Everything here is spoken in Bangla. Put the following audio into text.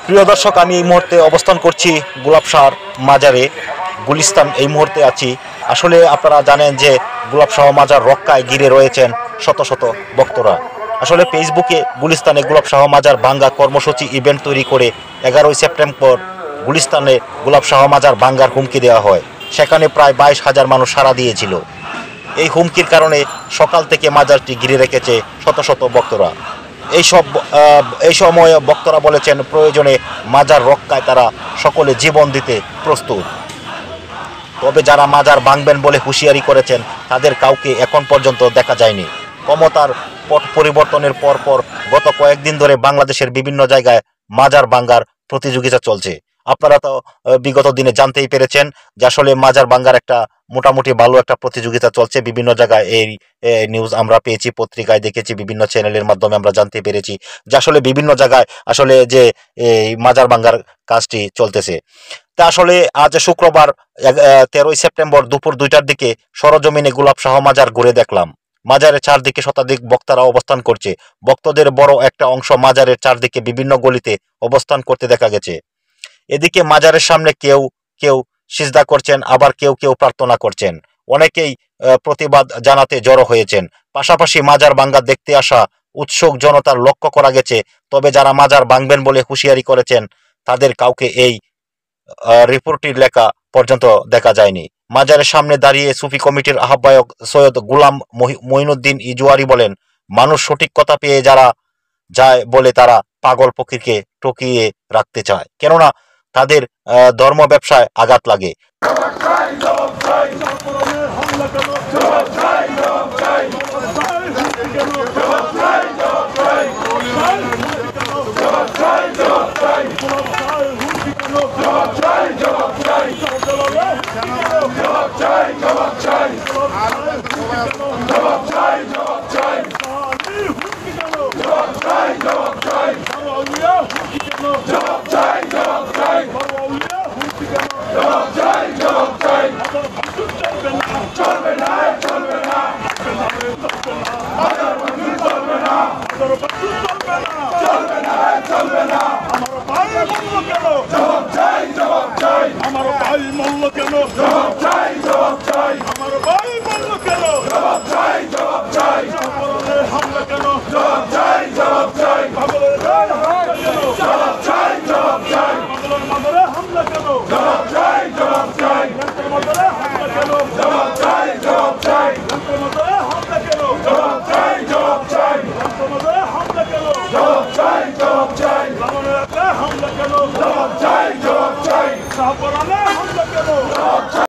প্রিয় দর্শক, আমি এই মুহূর্তে অবস্থান করছি গোলাপ শাহর মাজারে, গুলিস্তান এই মুহূর্তে আছি। আসলে আপনারা জানেন যে গোলাপ শাহ মাজার রক্ষায় ঘিরে রয়েছেন শত শত ভক্তরা। আসলে ফেসবুকে গুলিস্তানে গোলাপ শাহ মাজার ভাঙ্গা কর্মসূচি ইভেন্ট তৈরি করে 11ই সেপ্টেম্বর গুলিস্তানে গোলাপ শাহ মাজার ভাঙ্গার হুমকি দেওয়া হয়। সেখানে প্রায় 22,000 মানুষ সাড়া দিয়েছিল। এই হুমকির কারণে সকাল থেকে মাজারটি ঘিরে রেখেছে শত শত ভক্তরা। এই সময়ে বক্তারা বলেছেন প্রয়োজনে মাজার রক্ষায় তারা সকলে জীবন দিতে প্রস্তুত। তবে যারা মাজার ভাঙবেন বলে হুঁশিয়ারি করেছেন তাদের কাউকে এখন পর্যন্ত দেখা যায়নি। ক্ষমতার পট পরিবর্তনের পরপর গত কয়েকদিন ধরে বাংলাদেশের বিভিন্ন জায়গায় মাজার ভাঙ্গার প্রতিযোগিতা চলছে। আপনারা তো বিগত দিনে জানতেই পেরেছেন যে আসলে মাজার ভাঙ্গার একটা মোটামুটি ভালো একটা প্রতিযোগিতা চলছে বিভিন্ন জায়গায়। এই নিউজ আমরা পেয়েছি, পত্রিকায় দেখেছি, বিভিন্ন চ্যানেলের মাধ্যমে আমরা জানতে পেরেছি যে আসলে বিভিন্ন জায়গায় আসলে যে এই মাজার ভাঙ্গার কাজটি চলতেছে। তা আসলে আজ শুক্রবার 13ই সেপ্টেম্বর দুপুর 2টার দিকে সরজমিনে গোলাপ শাহ মাজার ঘুরে দেখলাম। মাজারের চারদিকে শতাধিক বক্তারা অবস্থান করছে। ভক্তদের বড় একটা অংশ মাজারের চারদিকে বিভিন্ন গলিতে অবস্থান করতে দেখা গেছে। এদিকে মাজারের সামনে কেউ কেউ সিজদা করছেন, আবার কেউ কেউ প্রার্থনা করছেন। অনেকেই প্রতিবাদ জানাতে জড়ো হয়েছেন। পাশাপাশি মাজার ভাঙ্গা দেখতে আসা উৎসুক জনতার লক্ষ্য করা গেছে। তবে যারা মাজার ভাঙবেন বলে হুঁশিয়ারি করেছেন তাদের কাউকে এই রিপোর্টটির লেখা পর্যন্ত দেখা যায়নি। মাজারের সামনে দাঁড়িয়ে সুফি কমিটির আহ্বায়ক সৈয়দ গুলাম মঈনুদ্দিন ইজওয়ারি বলেন, মানুষ সঠিক কথা পেয়ে যারা যায় বলে তারা পাগল ফকিরকে টকিয়ে রাখতে চায়, কেননা তাদের ধর্ম ব্যবসায় আঘাত লাগে। আমার ভাই মল্ল কেন? জবাব চাই, জবাব চাই। আমার ভাই মল্ল কেন? জবাব চাই, জবাব চাই। পাগলের হামলা কেন? জবাব চাই, জবাব চাই। পাগলের হামলা কেন? জবাব চাই, জবাব চাই। পাগলের মাজারে হামলা কেন? জবাব চাই, জবাব চাই। মাজারে হামলা কেন? জবাব চাই, জবাব চাই। মাজারে হামলা কেন? জবাব চাই, জবাব চাই। মাজারে হামলা কেন? জবাব চাই, জবাব চাই। লালনের হামলা কেন? জবাব চাই, জবাব চাই। শাহপরানে হামলা কেন? জবাব চাই।